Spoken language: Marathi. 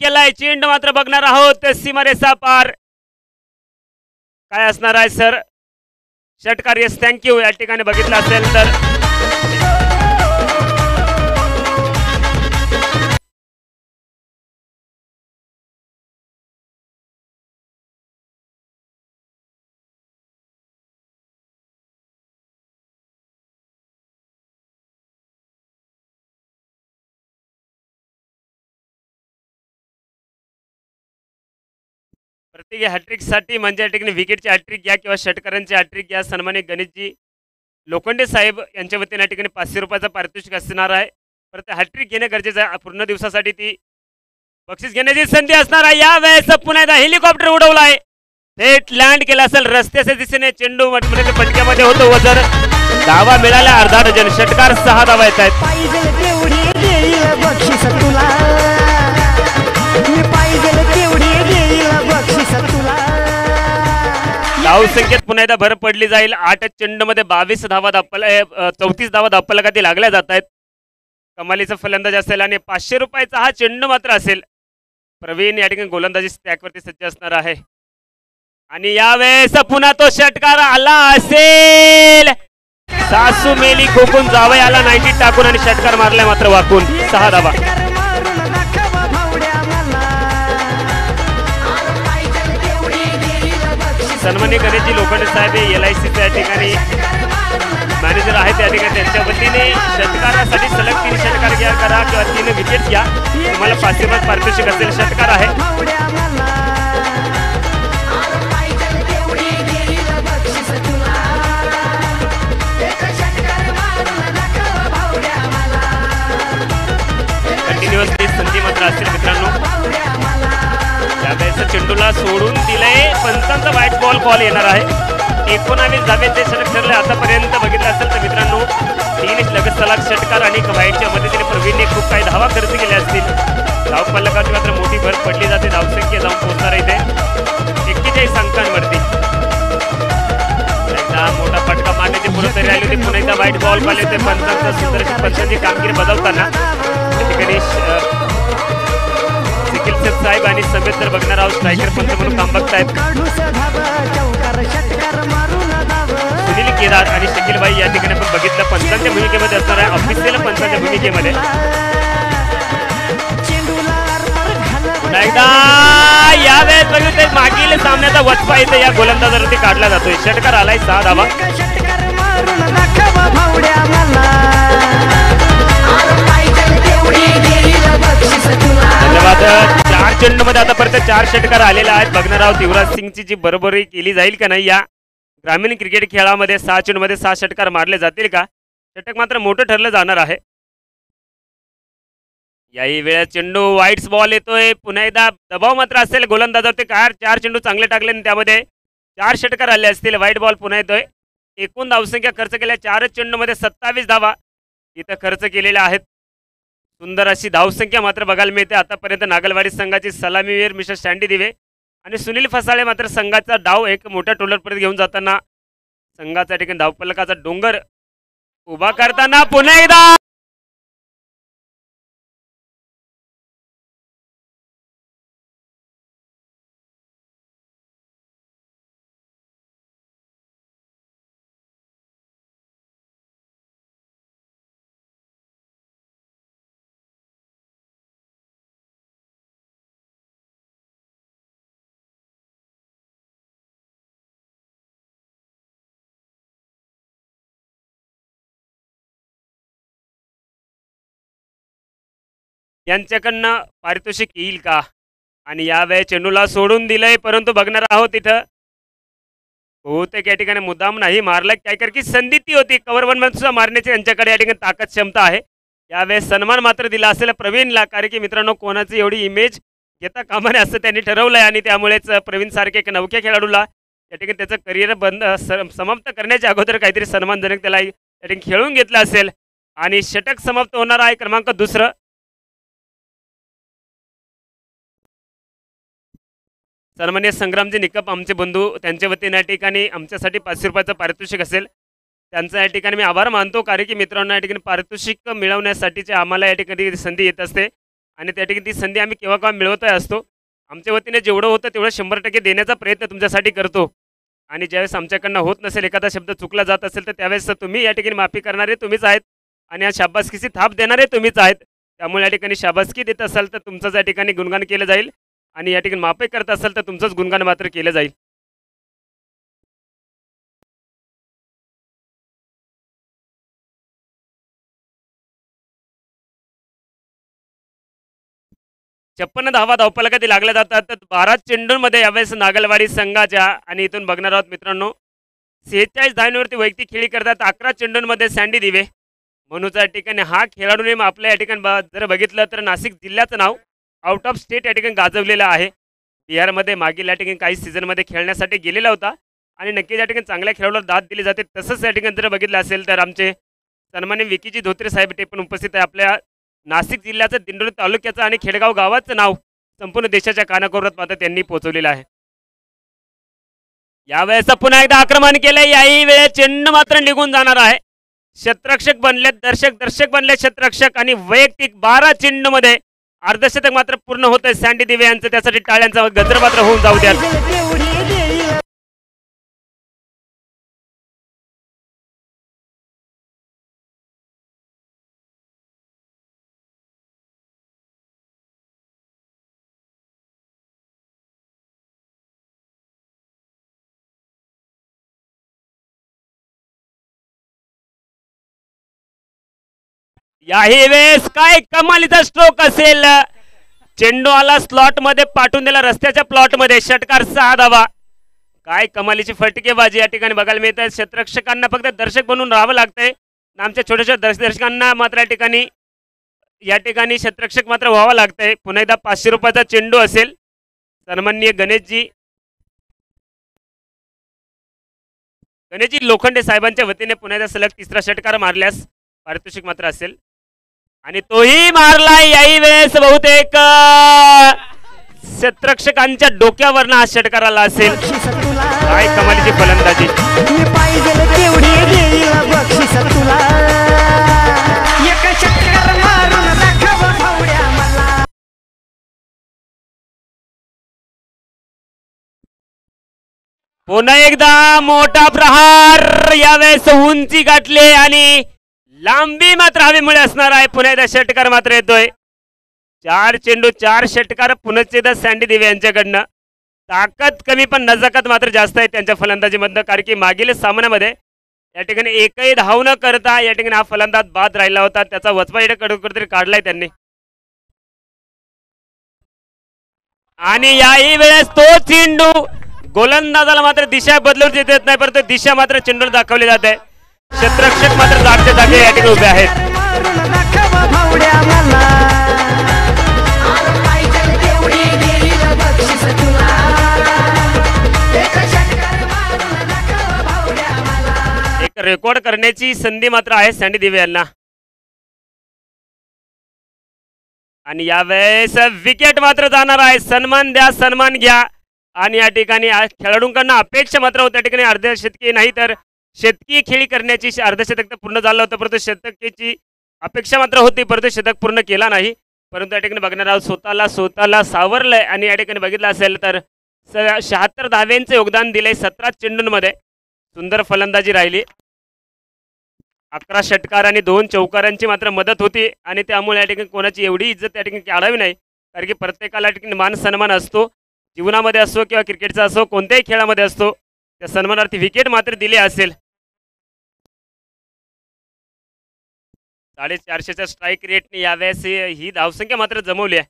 केलाय चेंडू मात्र बघणार आहोत सीमारेषा पार काय असणार आहे सर षटकार येस थँक्यू या ठिकाणी बघितलं असेल तर प्रत्येकी हॅट्रिकसाठी म्हणजे या ठिकाणी विकेटची हॅट्रिक घ्या किंवा षटकारांची हॅट्रिक घ्या सन्मानित गणेशजी लोखंडे साहेब यांच्या वतीने या ठिकाणी 500 रुपयाचं पारितोषिक असणार आहे परत हॅट्रिक घेणे गरजेचं आहे पूर्ण दिवसासाठी ती बक्षीस घेण्याची संधी असणार आहे या वेळेस पुन्हा एकदा हेलिकॉप्टर उडवलाय थेट लँड केला असेल रस्त्याच्या दिशेने चेंडू म्हणजे पटक्यामध्ये होतो व जर धावा मिळाल्या अर्धा डझन षटकार 6 धावा येत आहेत धाव संख्येत पुन्हा एकदा भर पडली जाईल 8 चेंडूमध्ये 22 धावा दाखवला 34 धावा दाखवला लागल्या जात आहेत कमालीचा फलंदाज असेल आणि 500 रुपयाचा हा चेंडू मात्र असेल प्रवीण या ठिकाणी गोलंदाजी स्टॅकवरती सज्ज असणार आहे आणि यावेळेस पुन्हा तो षटकार आला असेल सासू मेली खोकून जावई आला 90 टाकून आणि षटकार मारलाय मात्र वाकून 6 धावा सन्माननीय गणेशजी लोखंडे साहेब LIC या ठिकाणी मॅनेजर आहेत त्या ठिकाणी त्यांच्या वतीने षटकारासाठी सलग 3 षटकार घ्या करा किंवा 3 विकेट घ्या तुम्हाला 500 रुपये पारितोषिक असेल षटकार आहे कंटिन्युअसली संधी मात्र असेल मित्रांनो त्यावेळेस चेंडूला सोडून दिलंय पंचांचा व्हाईट बॉल कॉल येणार आहे 19 धावेचे षटक ठरले आतापर्यंत बघितलं असेल तर मित्रांनो 3 लगत सलग षटकार आणि व्हाईटच्या मदतीने प्रवीणने खूप काही धावा खर्च केल्या असतील धाव फलकाची मात्र मोठी भर पडली जाते धावसंख्या जाऊन पोहोचणार इथे 41 अंकांवरती एकदा मोठा फटका मारण्याची पुढे तरी आली होती पुन्हा एकदा व्हाईट बॉल पाहिले होते पंचांचा सुंदर पंचांची कामगिरी बजावताना त्या ठिकाणी साहेब आणि समेत जर बघणार आहोत स्ट्रायकर पंच म्हणून काम बघतायत सुनील केदार आणि शकील भाई या ठिकाणी आपण बघितलं पंचांच्या भूमिकेमध्ये असणार आहे ऑफिशियल पंचांच्या भूमिकेमध्ये पुन्हा एकदा यावेळेस बघितलं मागील सामन्याचा वचपा इथे या गोलंदाजावरती काढला जातोय षटकार आलाय 6 धावा धन्यवाद 4 चेंडूमध्ये आतापर्यंत 4 षटकार आलेले आहेत बघणार आहोत युवराज सिंगची जी बरोबरी केली जाईल का नाही या ग्रामीण क्रिकेट खेळामध्ये 6 चेंडूमध्ये 6 षटकार मारले जातील का षटक मात्र मोठं ठरलं जाणार आहे याही वेळेस चेंडू व्हाईट्स बॉल येतोय पुन्हा एकदा दबाव मात्र असेल गोलंदाजावरती 4 चेंडू चांगले टाकले आणि त्यामध्ये 4 षटकार आले असतील व्हाईट बॉल पुन्हा येतोय एकूण धावसंख्या खर्च केल्या 4 चेंडूमध्ये 27 धावा इथं खर्च केलेल्या आहेत सुंदर अशी धावसंख्या मात्र बघायला मिळते आतापर्यंत नागलवाडी संघाची सलामीवीर मिस्टर स्टँडी दिवे आणि सुनील फसाळे मात्र संघाचा डाव एक मोठ्या टोलरपर्यंत घेऊन जाताना संघाच्या ठिकाणी धावफलकाचा डोंगर उभा करताना पुन्हा एकदा यांच्याकडनं पारितोषिक येईल का आणि यावेळी चेंडूला सोडून दिलंय परंतु बघणार आहोत तिथं बहुतेक या ठिकाणी मुद्दाम नाही मारला काय कर की संधी ती होती कव्हर वन सुद्धा मारण्याची यांच्याकडे या ठिकाणी ताकद क्षमता आहे यावेळेस सन्मान मात्र दिला असेल प्रवीणला कारण की मित्रांनो कोणाची एवढी इमेज घेता कामा नये असं त्यांनी ठरवलंय आणि त्यामुळेच प्रवीण सारखे एक नवख्या खेळाडूला या ठिकाणी त्याचं करिअर बंद समाप्त करण्याच्या अगोदर काहीतरी सन्मानजनक त्याला या ठिकाणी खेळून घेतलं असेल आणि षटक समाप्त होणार आहे क्रमांक 2 सन्मान्य संग्रामजी निकप आमचे बंधू त्यांच्या वतीने या ठिकाणी आमच्यासाठी 500 रुपयाचं पारितोषिक असेल त्यांचा या ठिकाणी मी आभार मानतो कारण की मित्रांनो या ठिकाणी पारितोषिक मिळवण्यासाठीचे आम्हाला या ठिकाणी संधी येत असते आणि त्या ठिकाणी ती संधी आम्ही केव्हा केव्हा मिळवतही असतो. आमच्या वतीने जेवढं होतं तेवढं 100% देण्याचा प्रयत्न तुमच्यासाठी करतो. आणि ज्यावेळेस आमच्याकडनं होत नसेल, एखादा शब्द चुकला जात असेल, तर त्यावेळेस तुम्ही या ठिकाणी माफी करणारे तुम्हीच आहेत आणि या शाबासकीची थाप देणारे तुम्हीच आहेत. त्यामुळे या ठिकाणी शाबासकी देत असाल तर तुमचंच या ठिकाणी गुणगान केलं जाईल आणि या ठिकाणी माफी करत असाल तर तुमचंच गुणगान मात्र केलं जाईल. छप्पन्न धावा धावफलकातील लागल्या जातात. तर 12 चेंडूंमध्ये यावेळेस नागलवाडी संघाच्या आणि इथून बघणार आहोत मित्रांनो 46 धावांवरती वैयक्तिक खेळी करतात. 11 चेंडूंमध्ये सँडी दिवे म्हणूनच या ठिकाणी हा खेळाडूने आपल्या या ठिकाणी जर बघितलं तर नाशिक जिल्ह्याचं नाव आउट ऑफ स्टेट या ठिकाणी गाजवलेलं आहे. बिहारमध्ये मागील या ठिकाणी काही सीझनमध्ये खेळण्यासाठी गेलेला होता आणि नक्कीच या ठिकाणी चांगल्या खेळाडूला दाद दिली जाते. तसंच या ठिकाणी जर बघितलं असेल तर आमचे सन्मान्य विकीजी धोत्रे साहेब ते पण उपस्थित आहे. आपल्या नाशिक जिल्ह्याचं दिंडोरी तालुक्याचं आणि खेडगाव गावाचं नाव संपूर्ण देशाच्या कानाकोपऱ्यात मात्र त्यांनी पोहोचवलेलं आहे. यावेळेस पुन्हा एकदा आक्रमण केलंय. याही वेळेस चेंडू मात्र निघून जाणार आहे. क्षेत्ररक्षक बनलेत दर्शक बनले क्षेत्ररक्षक आणि वैयक्तिक 12 चेंडूमध्ये अर्धशतक मात्र पूर्ण होतंय सँडी दिवे यांचं. त्यासाठी टाळ्यांचा गजर मात्र होऊन जाऊ द्या. याही वेळेस काय कमालीचा स्ट्रोक असेल. चेंडू आला स्लॉट मध्ये पाठवून दिला रस्त्याच्या प्लॉट मध्ये. षटकार 6 धावा. काय कमालीची फटकेबाजी या ठिकाणी बघायला मिळत आहे. क्षेत्ररक्षकांना फक्त दर्शक बनून राहावं लागतंय. आमच्या छोट्याशा दर्शकांना मात्र या ठिकाणी क्षेत्ररक्षक मात्र व्हावं लागतंय. पुन्हा एकदा 500 रुपयाचा चेंडू असेल. सन्माननीय गणेशजी लोखंडे साहेबांच्या वतीने पुन्हा एकदा सलग तिसरा षटकार मारल्यास पारितोषिक मात्र असेल आणि तोही मारलाय. याही वेळेस बहुतेक क्षेत्ररक्षकांच्या डोक्यावरनं हा षटकार आला असेल. काय कमालीची फलंदाजी. पुन्हा एकदा मोठा प्रहार. यावेळेस उंची गाठले आणि लांबी मात्र हवेमुळे असणार आहे. पुन्हा एकदा षटकार मात्र येतोय. 4 चेंडू 4 षटकार पुन्हा एकदा सँडी दिवे यांच्याकडनं. ताकद कमी पण नजाकत मात्र जास्त आहे त्यांच्या फलंदाजीमधनं. कारण की मागील सामन्यामध्ये या ठिकाणी एकही धाव न करता या ठिकाणी हा फलंदाज बाद राहिला होता. त्याचा वचपा इकडे कुठेतरी काढलाय त्यांनी. आणि याही वेळेस तो चेंडू गोलंदाजाला मात्र दिशा बदलून देत नाही, परंतु दिशा मात्र चेंडूला दाखवली जाते. क्षेत्ररक्षक मात्र जागच्या जागे या ठिकाणी उभे आहेत. एक रेकॉर्ड करण्याची संधी मात्र आहे सँडी दिवे यांना. आणि यावेळेस विकेट मात्र जाणार आहे. सन्मान द्या सन्मान घ्या. आणि या ठिकाणी खेळाडूंकडनं अपेक्षा मात्र होत्या ठिकाणी अर्धशतकी नाही तर शतकी खेळी करण्याची. अर्धशतक तर पूर्ण झालं होतं परंतु शतकीची अपेक्षा मात्र होती परंतु शतक पूर्ण केला नाही. परंतु या ठिकाणी बघणार आहोत स्वतःला सावरलंय आणि या ठिकाणी बघितलं असेल तर 76 धाव्यांचं योगदान दिलंय 17 चेंडूंमध्ये. सुंदर फलंदाजी राहिली. 11 षटकार आणि 2 चौकारांची मात्र मदत होती आणि त्यामुळे या ठिकाणी कोणाची एवढी इज्जत त्या ठिकाणी काढावी नाही. कारण की प्रत्येकाला या ठिकाणी मान सन्मान असतो. जीवनामध्ये असो किंवा क्रिकेटचा असो कोणत्याही खेळामध्ये असतो. त्या सन्मानार्थी विकेट मात्र दिले असेल. 450च्या स्ट्राईक रेटने यावेळेस ही धावसंख्या मात्र जमवली आहे.